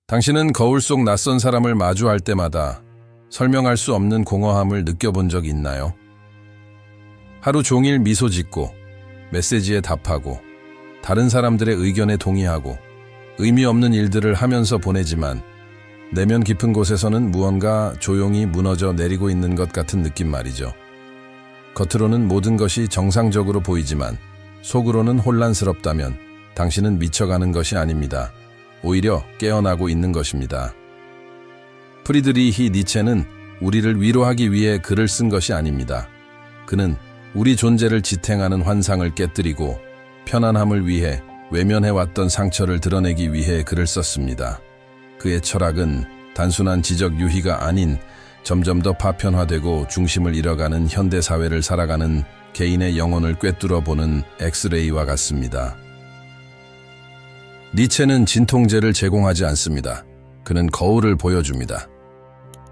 당신은 거울 속 낯선 사람을 마주할 때마다 설명할 수 없는 공허함을 느껴본 적 있나요? 하루 종일 미소 짓고 메시지에 답하고 다른 사람들의 의견에 동의하고 의미 없는 일들을 하면서 보내지만 내면 깊은 곳에서는 무언가 조용히 무너져 내리고 있는 것 같은 느낌 말이죠. 겉으로는 모든 것이 정상적으로 보이지만 속으로는 혼란스럽다면 당신은 미쳐가는 것이 아닙니다. 오히려 깨어나고 있는 것입니다. 프리드리히 니체는 우리를 위로하기 위해 글을 쓴 것이 아닙니다. 그는 우리 존재를 지탱하는 환상을 깨뜨리고 편안함을 위해 외면해왔던 상처를 드러내기 위해 글을 썼습니다. 그의 철학은 단순한 지적 유희가 아닌 점점 더 파편화되고 중심을 잃어가는 현대사회를 살아가는 개인의 영혼을 꿰뚫어 보는 엑스레이와 같습니다. 니체는 진통제를 제공하지 않습니다. 그는 거울을 보여줍니다.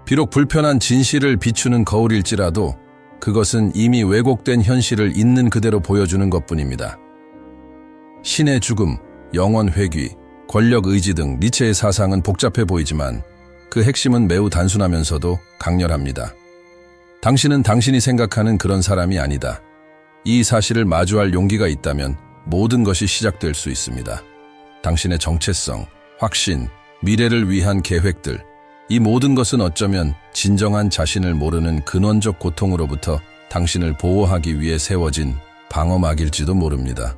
비록 불편한 진실을 비추는 거울일지라도 그것은 이미 왜곡된 현실을 있는 그대로 보여주는 것뿐입니다. 신의 죽음, 영원 회귀, 권력 의지 등 니체의 사상은 복잡해 보이지만 그 핵심은 매우 단순하면서도 강렬합니다. 당신은 당신이 생각하는 그런 사람이 아니다. 이 사실을 마주할 용기가 있다면 모든 것이 시작될 수 있습니다. 당신의 정체성, 확신, 미래를 위한 계획들, 이 모든 것은 어쩌면 진정한 자신을 모르는 근원적 고통으로부터 당신을 보호하기 위해 세워진 방어막일지도 모릅니다.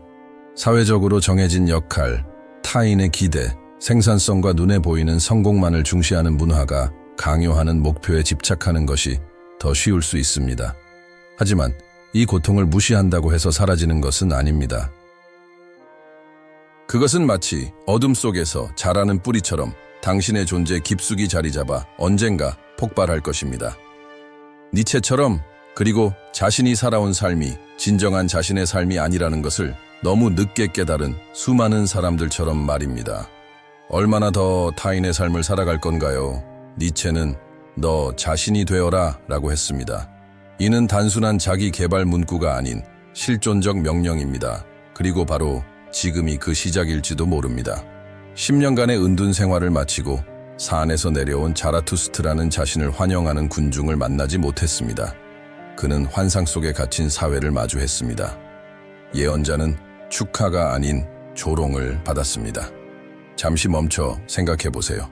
사회적으로 정해진 역할, 타인의 기대, 생산성과 눈에 보이는 성공만을 중시하는 문화가 강요하는 목표에 집착하는 것이 더 쉬울 수 있습니다. 하지만 이 고통을 무시한다고 해서 사라지는 것은 아닙니다. 그것은 마치 어둠 속에서 자라는 뿌리처럼 당신의 존재 깊숙이 자리 잡아 언젠가 폭발할 것입니다. 니체처럼, 그리고 자신이 살아온 삶이 진정한 자신의 삶이 아니라는 것을 너무 늦게 깨달은 수많은 사람들처럼 말입니다. 얼마나 더 타인의 삶을 살아갈 건가요? 니체는 너 자신이 되어라 라고 했습니다. 이는 단순한 자기 개발 문구가 아닌 실존적 명령입니다. 그리고 바로 지금이 그 시작일지도 모릅니다. 10년간의 은둔 생활을 마치고 산에서 내려온 자라투스트라는 자신을 환영하는 군중을 만나지 못했습니다. 그는 환상 속에 갇힌 사회를 마주했습니다. 예언자는 축하가 아닌 조롱을 받았습니다. 잠시 멈춰 생각해보세요.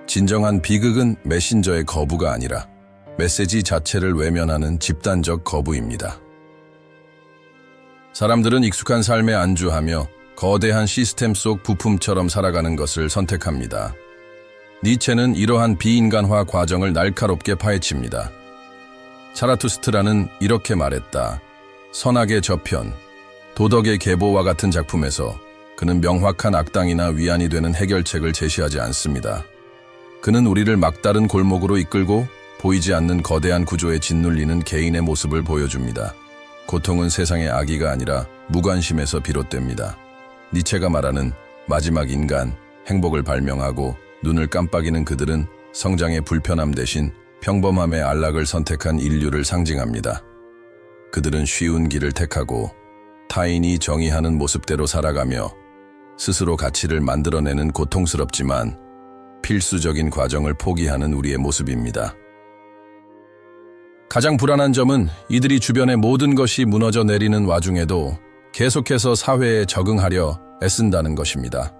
진정한 비극은 메신저의 거부가 아니라 메시지 자체를 외면하는 집단적 거부입니다. 사람들은 익숙한 삶에 안주하며 거대한 시스템 속 부품처럼 살아가는 것을 선택합니다. 니체는 이러한 비인간화 과정을 날카롭게 파헤칩니다. 자라투스트라는 이렇게 말했다. 선악의 저편, 도덕의 계보와 같은 작품에서 그는 명확한 악당이나 위안이 되는 해결책을 제시하지 않습니다. 그는 우리를 막다른 골목으로 이끌고 보이지 않는 거대한 구조에 짓눌리는 개인의 모습을 보여줍니다. 고통은 세상의 악의가 아니라 무관심에서 비롯됩니다. 니체가 말하는 마지막 인간, 행복을 발명하고 눈을 깜빡이는 그들은 성장의 불편함 대신 평범함의 안락을 선택한 인류를 상징합니다. 그들은 쉬운 길을 택하고 타인이 정의하는 모습대로 살아가며 스스로 가치를 만들어내는 고통스럽지만 필수적인 과정을 포기하는 우리의 모습입니다. 가장 불안한 점은 이들이 주변의 모든 것이 무너져 내리는 와중에도 계속해서 사회에 적응하려 애쓴다는 것입니다.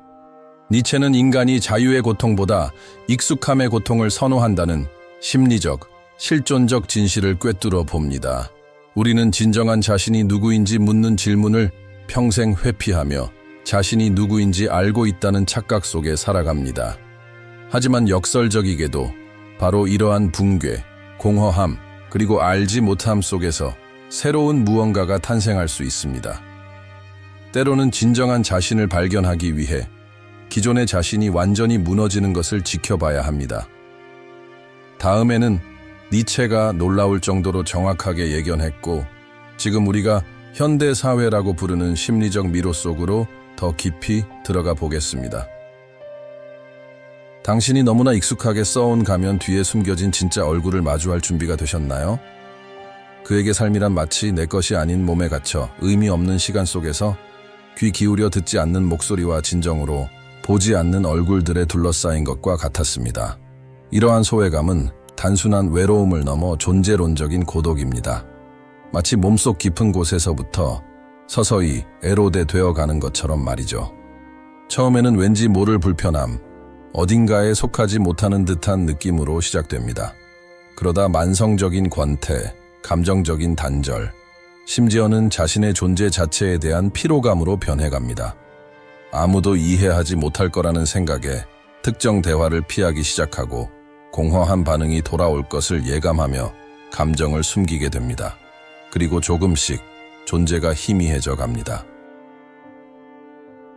니체는 인간이 자유의 고통보다 익숙함의 고통을 선호한다는 심리적, 실존적 진실을 꿰뚫어 봅니다. 우리는 진정한 자신이 누구인지 묻는 질문을 평생 회피하며 자신이 누구인지 알고 있다는 착각 속에 살아갑니다. 하지만 역설적이게도 바로 이러한 붕괴, 공허함, 그리고 알지 못함 속에서 새로운 무언가가 탄생할 수 있습니다. 때로는 진정한 자신을 발견하기 위해 기존의 자신이 완전히 무너지는 것을 지켜봐야 합니다. 다음에는 니체가 놀라울 정도로 정확하게 예견했고 지금 우리가 현대사회라고 부르는 심리적 미로 속으로 더 깊이 들어가 보겠습니다. 당신이 너무나 익숙하게 써온 가면 뒤에 숨겨진 진짜 얼굴을 마주할 준비가 되셨나요? 그에게 삶이란 마치 내 것이 아닌 몸에 갇혀 의미 없는 시간 속에서 귀 기울여 듣지 않는 목소리와 진정으로 보지 않는 얼굴들에 둘러싸인 것과 같았습니다. 이러한 소외감은 단순한 외로움을 넘어 존재론적인 고독입니다. 마치 몸속 깊은 곳에서부터 서서히 에로데 되어가는 것처럼 말이죠. 처음에는 왠지 모를 불편함, 어딘가에 속하지 못하는 듯한 느낌으로 시작됩니다. 그러다 만성적인 권태, 감정적인 단절, 심지어는 자신의 존재 자체에 대한 피로감으로 변해갑니다. 아무도 이해하지 못할 거라는 생각에 특정 대화를 피하기 시작하고 공허한 반응이 돌아올 것을 예감하며 감정을 숨기게 됩니다. 그리고 조금씩 존재가 희미해져 갑니다.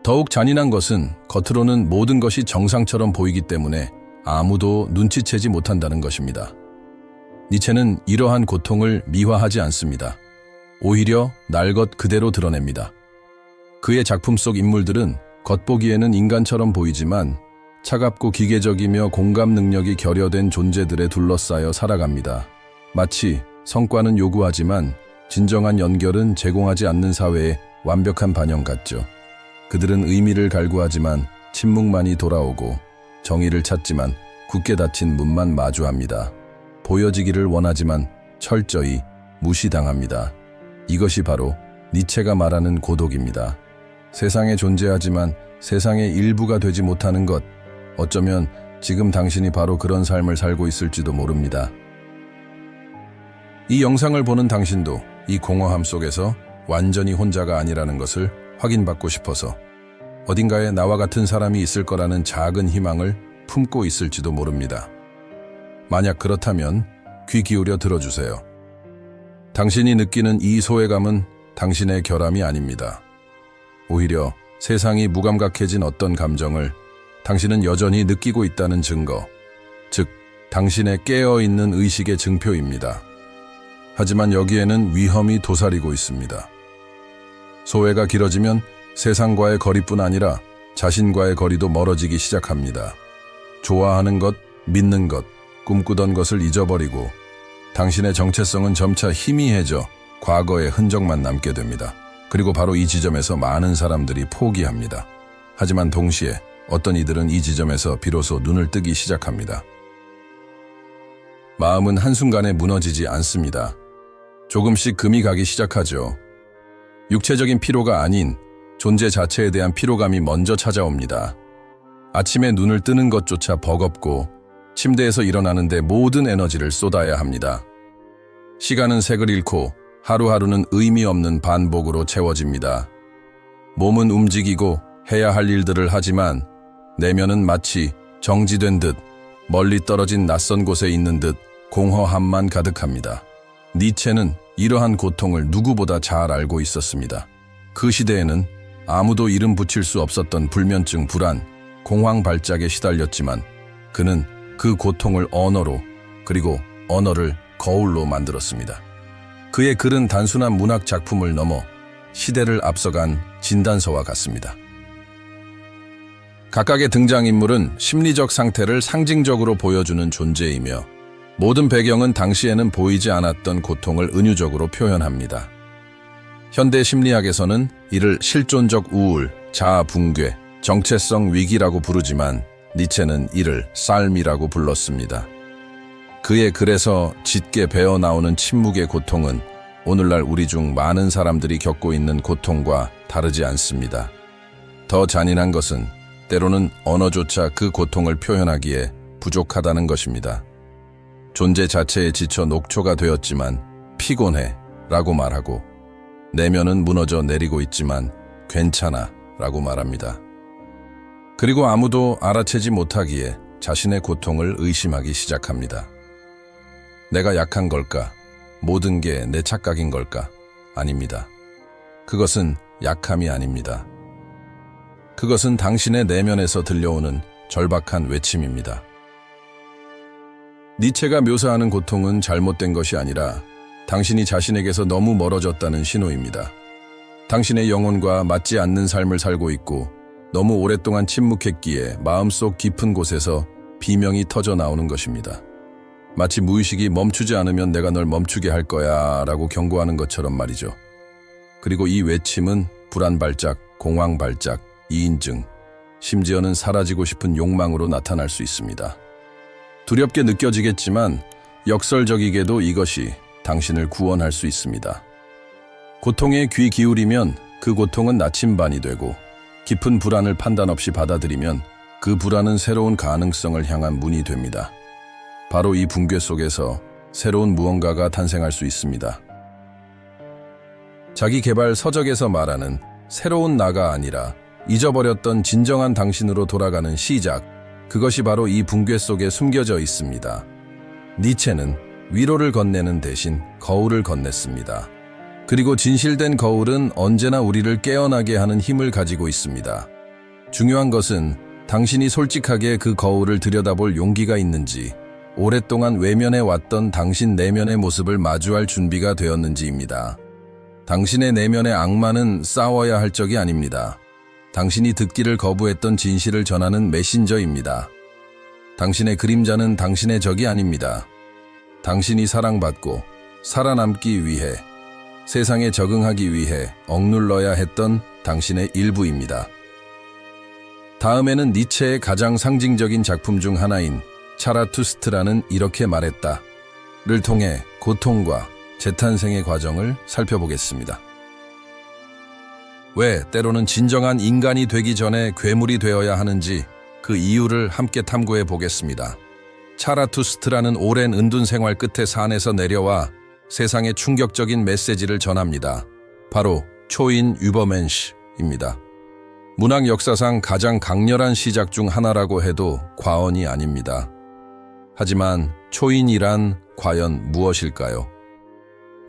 더욱 잔인한 것은 겉으로는 모든 것이 정상처럼 보이기 때문에 아무도 눈치채지 못한다는 것입니다. 니체는 이러한 고통을 미화하지 않습니다. 오히려 날 것 그대로 드러냅니다. 그의 작품 속 인물들은 겉보기에는 인간처럼 보이지만 차갑고 기계적이며 공감 능력이 결여된 존재들에 둘러싸여 살아갑니다. 마치 성과는 요구하지만 진정한 연결은 제공하지 않는 사회의 완벽한 반영 같죠. 그들은 의미를 갈구하지만 침묵만이 돌아오고 정의를 찾지만 굳게 닫힌 문만 마주합니다. 보여지기를 원하지만 철저히 무시당합니다. 이것이 바로 니체가 말하는 고독입니다. 세상에 존재하지만 세상의 일부가 되지 못하는 것, 어쩌면 지금 당신이 바로 그런 삶을 살고 있을지도 모릅니다. 이 영상을 보는 당신도 이 공허함 속에서 완전히 혼자가 아니라는 것을 확인받고 싶어서 어딘가에 나와 같은 사람이 있을 거라는 작은 희망을 품고 있을지도 모릅니다. 만약 그렇다면 귀 기울여 들어주세요. 당신이 느끼는 이 소외감은 당신의 결함이 아닙니다. 오히려 세상이 무감각해진 어떤 감정을 당신은 여전히 느끼고 있다는 증거, 즉 당신의 깨어있는 의식의 증표입니다. 하지만 여기에는 위험이 도사리고 있습니다. 소외가 길어지면 세상과의 거리뿐 아니라 자신과의 거리도 멀어지기 시작합니다. 좋아하는 것, 믿는 것, 꿈꾸던 것을 잊어버리고 당신의 정체성은 점차 희미해져 과거의 흔적만 남게 됩니다. 그리고 바로 이 지점에서 많은 사람들이 포기합니다. 하지만 동시에 어떤 이들은 이 지점에서 비로소 눈을 뜨기 시작합니다. 마음은 한순간에 무너지지 않습니다. 조금씩 금이 가기 시작하죠. 육체적인 피로가 아닌 존재 자체에 대한 피로감이 먼저 찾아옵니다. 아침에 눈을 뜨는 것조차 버겁고 침대에서 일어나는데 모든 에너지를 쏟아야 합니다. 시간은 색을 잃고 하루하루는 의미 없는 반복으로 채워집니다. 몸은 움직이고 해야 할 일들을 하지만 내면은 마치 정지된 듯 멀리 떨어진 낯선 곳에 있는 듯 공허함만 가득합니다. 니체는 이러한 고통을 누구보다 잘 알고 있었습니다. 그 시대에는 아무도 이름 붙일 수 없었던 불면증, 불안, 공황 발작에 시달렸지만 그는 그 고통을 언어로, 그리고 언어를 거울로 만들었습니다. 그의 글은 단순한 문학 작품을 넘어 시대를 앞서간 진단서와 같습니다. 각각의 등장인물은 심리적 상태를 상징적으로 보여주는 존재이며 모든 배경은 당시에는 보이지 않았던 고통을 은유적으로 표현합니다. 현대 심리학에서는 이를 실존적 우울, 자아 붕괴, 정체성 위기라고 부르지만 니체는 이를 삶이라고 불렀습니다. 그의 글에서 짙게 배어나오는 침묵의 고통은 오늘날 우리 중 많은 사람들이 겪고 있는 고통과 다르지 않습니다. 더 잔인한 것은 때로는 언어조차 그 고통을 표현하기에 부족하다는 것입니다. 존재 자체에 지쳐 녹초가 되었지만 피곤해 라고 말하고 내면은 무너져 내리고 있지만 괜찮아 라고 말합니다. 그리고 아무도 알아채지 못하기에 자신의 고통을 의심하기 시작합니다. 내가 약한 걸까? 모든 게 내 착각인 걸까? 아닙니다. 그것은 약함이 아닙니다. 그것은 당신의 내면에서 들려오는 절박한 외침입니다. 니체가 묘사하는 고통은 잘못된 것이 아니라 당신이 자신에게서 너무 멀어졌다는 신호입니다. 당신의 영혼과 맞지 않는 삶을 살고 있고 너무 오랫동안 침묵했기에 마음속 깊은 곳에서 비명이 터져 나오는 것입니다. 마치 무의식이 멈추지 않으면 내가 널 멈추게 할 거야 라고 경고하는 것처럼 말이죠. 그리고 이 외침은 불안 발작, 공황 발작, 이인증, 심지어는 사라지고 싶은 욕망으로 나타날 수 있습니다. 두렵게 느껴지겠지만 역설적이게도 이것이 당신을 구원할 수 있습니다. 고통에 귀 기울이면 그 고통은 나침반이 되고 깊은 불안을 판단 없이 받아들이면 그 불안은 새로운 가능성을 향한 문이 됩니다. 바로 이 붕괴 속에서 새로운 무언가가 탄생할 수 있습니다. 자기 개발 서적에서 말하는 새로운 나가 아니라 잊어버렸던 진정한 당신으로 돌아가는 시작, 그것이 바로 이 붕괴 속에 숨겨져 있습니다. 니체는 위로를 건네는 대신 거울을 건넸습니다. 그리고 진실된 거울은 언제나 우리를 깨어나게 하는 힘을 가지고 있습니다. 중요한 것은 당신이 솔직하게 그 거울을 들여다볼 용기가 있는지, 오랫동안 외면해 왔던 당신 내면의 모습을 마주할 준비가 되었는지입니다. 당신의 내면의 악마는 싸워야 할 적이 아닙니다. 당신이 듣기를 거부했던 진실을 전하는 메신저입니다. 당신의 그림자는 당신의 적이 아닙니다. 당신이 사랑받고 살아남기 위해, 세상에 적응하기 위해 억눌러야 했던 당신의 일부입니다. 다음에는 니체의 가장 상징적인 작품 중 하나인 차라투스트라는 이렇게 말했다를 통해 고통과 재탄생의 과정을 살펴보겠습니다. 왜 때로는 진정한 인간이 되기 전에 괴물이 되어야 하는지 그 이유를 함께 탐구해 보겠습니다. 차라투스트라는 오랜 은둔 생활 끝에 산에서 내려와 세상에 충격적인 메시지를 전합니다. 바로 초인 유버멘시입니다. 문학 역사상 가장 강렬한 시작 중 하나라고 해도 과언이 아닙니다. 하지만 초인이란 과연 무엇일까요?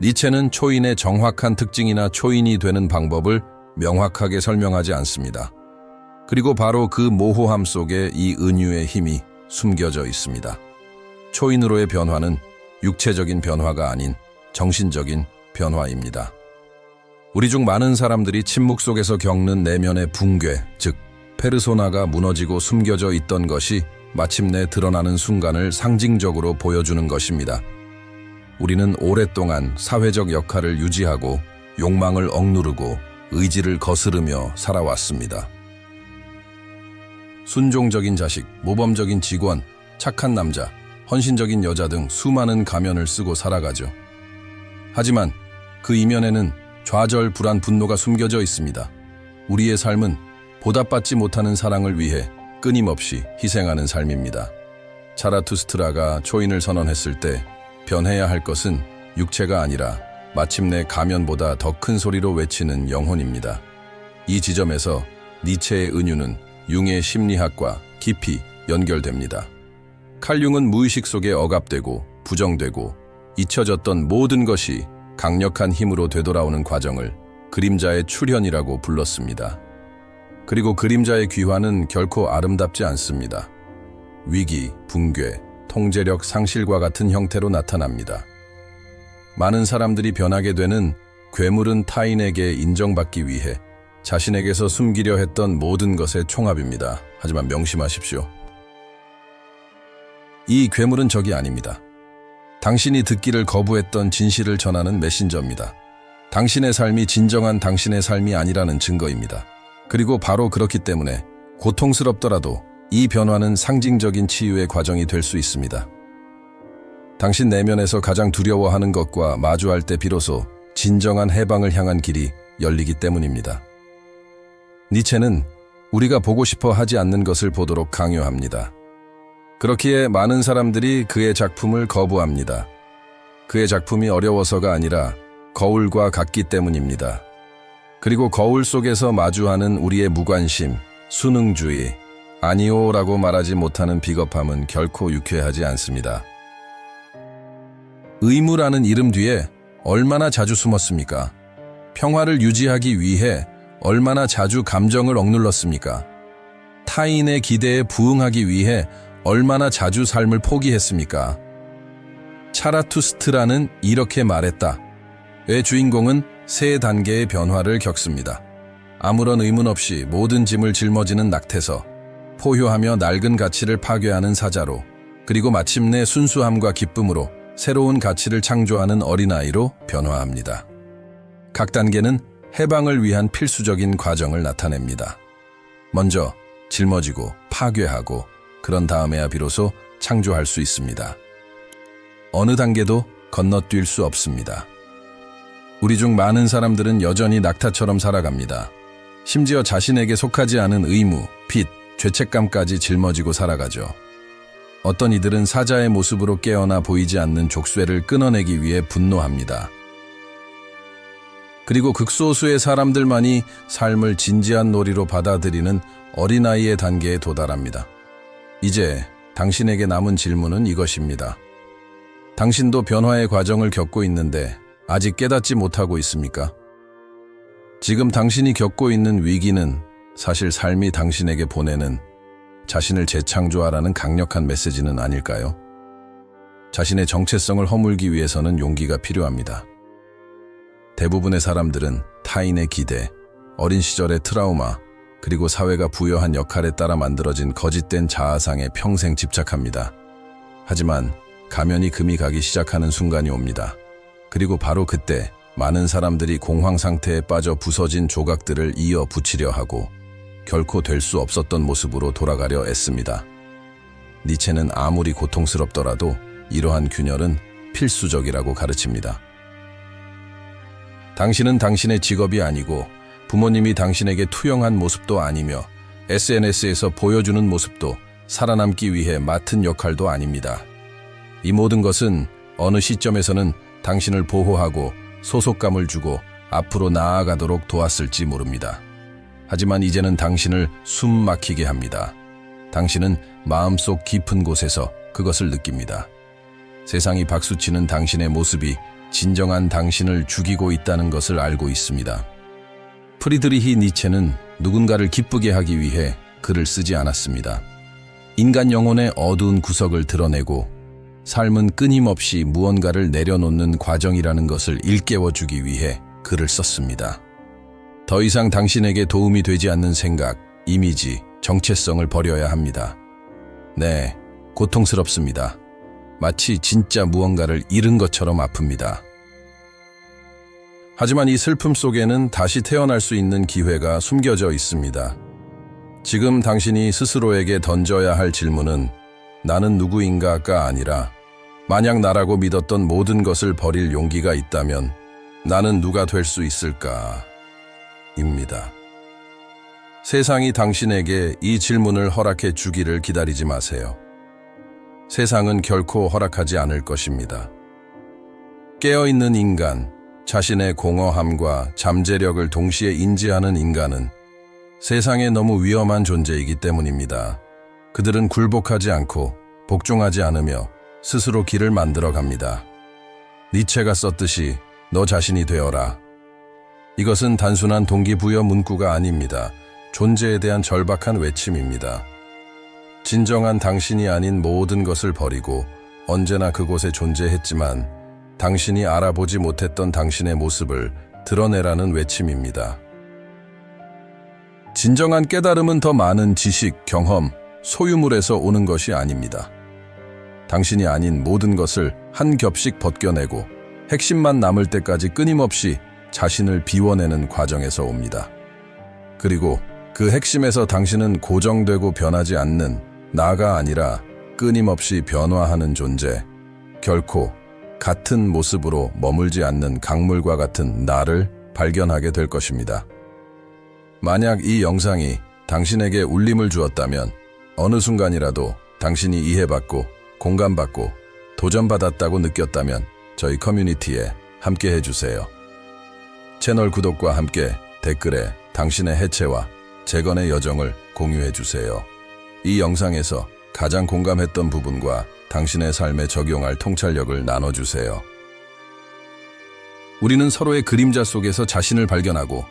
니체는 초인의 정확한 특징이나 초인이 되는 방법을 명확하게 설명하지 않습니다. 그리고 바로 그 모호함 속에 이 은유의 힘이 숨겨져 있습니다. 초인으로의 변화는 육체적인 변화가 아닌 정신적인 변화입니다. 우리 중 많은 사람들이 침묵 속에서 겪는 내면의 붕괴, 즉 페르소나가 무너지고 숨겨져 있던 것이 마침내 드러나는 순간을 상징적으로 보여주는 것입니다. 우리는 오랫동안 사회적 역할을 유지하고 욕망을 억누르고 의지를 거스르며 살아왔습니다. 순종적인 자식, 모범적인 직원, 착한 남자, 헌신적인 여자 등 수많은 가면을 쓰고 살아가죠. 하지만 그 이면에는 좌절, 불안, 분노가 숨겨져 있습니다. 우리의 삶은 보답받지 못하는 사랑을 위해 끊임없이 희생하는 삶입니다. 차라투스트라가 초인을 선언했을 때 변해야 할 것은 육체가 아니라 마침내 가면보다 더 큰 소리로 외치는 영혼입니다. 이 지점에서 니체의 은유는 융의 심리학과 깊이 연결됩니다. 칼 융은 무의식 속에 억압되고 부정되고 잊혀졌던 모든 것이 강력한 힘으로 되돌아오는 과정을 그림자의 출현이라고 불렀습니다. 그리고 그림자의 귀환은 결코 아름답지 않습니다. 위기, 붕괴, 통제력 상실과 같은 형태로 나타납니다. 많은 사람들이 변하게 되는 괴물은 타인에게 인정받기 위해 자신에게서 숨기려 했던 모든 것의 총합입니다. 하지만 명심하십시오. 이 괴물은 적이 아닙니다. 당신이 듣기를 거부했던 진실을 전하는 메신저입니다. 당신의 삶이 진정한 당신의 삶이 아니라는 증거입니다. 그리고 바로 그렇기 때문에 고통스럽더라도 이 변화는 상징적인 치유의 과정이 될 수 있습니다. 당신 내면에서 가장 두려워하는 것과 마주할 때 비로소 진정한 해방을 향한 길이 열리기 때문입니다. 니체는 우리가 보고 싶어 하지 않는 것을 보도록 강요합니다. 그렇기에 많은 사람들이 그의 작품을 거부합니다. 그의 작품이 어려워서가 아니라 거울과 같기 때문입니다. 그리고 거울 속에서 마주하는 우리의 무관심, 수능주의, 아니오라고 말하지 못하는 비겁함은 결코 유쾌하지 않습니다. 의무라는 이름 뒤에 얼마나 자주 숨었습니까? 평화를 유지하기 위해 얼마나 자주 감정을 억눌렀습니까? 타인의 기대에 부응하기 위해 얼마나 자주 삶을 포기했습니까? 차라투스트라는 이렇게 말했다. 의 주인공은 세 단계의 변화를 겪습니다. 아무런 의문 없이 모든 짐을 짊어지는 낙태서, 포효하며 낡은 가치를 파괴하는 사자로, 그리고 마침내 순수함과 기쁨으로 새로운 가치를 창조하는 어린아이로 변화합니다. 각 단계는 해방을 위한 필수적인 과정을 나타냅니다. 먼저 짊어지고 파괴하고 그런 다음에야 비로소 창조할 수 있습니다. 어느 단계도 건너뛸 수 없습니다. 우리 중 많은 사람들은 여전히 낙타처럼 살아갑니다. 심지어 자신에게 속하지 않은 의무, 빚, 죄책감까지 짊어지고 살아가죠. 어떤 이들은 사자의 모습으로 깨어나 보이지 않는 족쇄를 끊어내기 위해 분노합니다. 그리고 극소수의 사람들만이 삶을 진지한 놀이로 받아들이는 어린아이의 단계에 도달합니다. 이제 당신에게 남은 질문은 이것입니다. 당신도 변화의 과정을 겪고 있는데 아직 깨닫지 못하고 있습니까? 지금 당신이 겪고 있는 위기는 사실 삶이 당신에게 보내는 자신을 재창조하라는 강력한 메시지는 아닐까요? 자신의 정체성을 허물기 위해서는 용기가 필요합니다. 대부분의 사람들은 타인의 기대, 어린 시절의 트라우마, 그리고 사회가 부여한 역할에 따라 만들어진 거짓된 자아상에 평생 집착합니다. 하지만 가면이 금이 가기 시작하는 순간이 옵니다. 그리고 바로 그때 많은 사람들이 공황 상태에 빠져 부서진 조각들을 이어 붙이려 하고 결코 될 수 없었던 모습으로 돌아가려 애씁니다. 니체는 아무리 고통스럽더라도 이러한 균열은 필수적이라고 가르칩니다. 당신은 당신의 직업이 아니고 부모님이 당신에게 투영한 모습도 아니며 SNS에서 보여주는 모습도 살아남기 위해 맡은 역할도 아닙니다. 이 모든 것은 어느 시점에서는 당신을 보호하고 소속감을 주고 앞으로 나아가도록 도왔을지 모릅니다. 하지만 이제는 당신을 숨 막히게 합니다. 당신은 마음속 깊은 곳에서 그것을 느낍니다. 세상이 박수치는 당신의 모습이 진정한 당신을 죽이고 있다는 것을 알고 있습니다. 프리드리히 니체는 누군가를 기쁘게 하기 위해 글을 쓰지 않았습니다. 인간 영혼의 어두운 구석을 드러내고 삶은 끊임없이 무언가를 내려놓는 과정이라는 것을 일깨워주기 위해 글을 썼습니다. 더 이상 당신에게 도움이 되지 않는 생각, 이미지, 정체성을 버려야 합니다. 네, 고통스럽습니다. 마치 진짜 무언가를 잃은 것처럼 아픕니다. 하지만 이 슬픔 속에는 다시 태어날 수 있는 기회가 숨겨져 있습니다. 지금 당신이 스스로에게 던져야 할 질문은 나는 누구인가가 아니라 만약 나라고 믿었던 모든 것을 버릴 용기가 있다면 나는 누가 될 수 있을까? 입니다. 세상이 당신에게 이 질문을 허락해 주기를 기다리지 마세요. 세상은 결코 허락하지 않을 것입니다. 깨어있는 인간, 자신의 공허함과 잠재력을 동시에 인지하는 인간은 세상에 너무 위험한 존재이기 때문입니다. 그들은 굴복하지 않고 복종하지 않으며 스스로 길을 만들어 갑니다. 니체가 썼듯이 너 자신이 되어라. 이것은 단순한 동기부여 문구가 아닙니다. 존재에 대한 절박한 외침입니다. 진정한 당신이 아닌 모든 것을 버리고 언제나 그곳에 존재했지만 당신이 알아보지 못했던 당신의 모습을 드러내라는 외침입니다. 진정한 깨달음은 더 많은 지식, 경험, 소유물에서 오는 것이 아닙니다. 당신이 아닌 모든 것을 한 겹씩 벗겨내고 핵심만 남을 때까지 끊임없이 자신을 비워내는 과정에서 옵니다. 그리고 그 핵심에서 당신은 고정되고 변하지 않는 나가 아니라 끊임없이 변화하는 존재, 결코 같은 모습으로 머물지 않는 강물과 같은 나를 발견하게 될 것입니다. 만약 이 영상이 당신에게 울림을 주었다면 어느 순간이라도 당신이 이해받고 공감받고 도전받았다고 느꼈다면 저희 커뮤니티에 함께 해주세요. 채널 구독과 함께 댓글에 당신의 해체와 재건의 여정을 공유해주세요. 이 영상에서 가장 공감했던 부분과 당신의 삶에 적용할 통찰력을 나눠주세요. 우리는 서로의 그림자 속에서 자신을 발견하고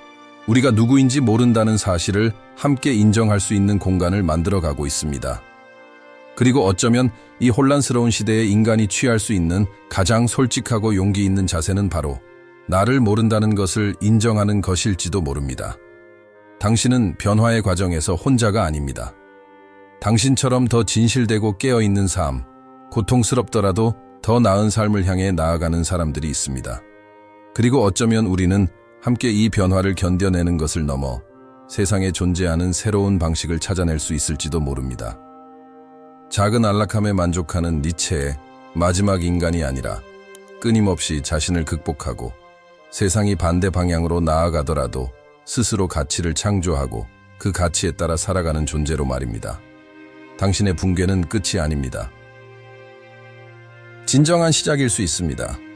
우리가 누구인지 모른다는 사실을 함께 인정할 수 있는 공간을 만들어가고 있습니다. 그리고 어쩌면 이 혼란스러운 시대에 인간이 취할 수 있는 가장 솔직하고 용기 있는 자세는 바로 나를 모른다는 것을 인정하는 것일지도 모릅니다. 당신은 변화의 과정에서 혼자가 아닙니다. 당신처럼 더 진실되고 깨어있는 삶, 고통스럽더라도 더 나은 삶을 향해 나아가는 사람들이 있습니다. 그리고 어쩌면 우리는 함께 이 변화를 견뎌내는 것을 넘어 세상에 존재하는 새로운 방식을 찾아낼 수 있을지도 모릅니다. 작은 안락함에 만족하는 니체의 마지막 인간이 아니라 끊임없이 자신을 극복하고 세상이 반대 방향으로 나아가더라도 스스로 가치를 창조하고 그 가치에 따라 살아가는 존재로 말입니다. 당신의 붕괴는 끝이 아닙니다. 진정한 시작일 수 있습니다.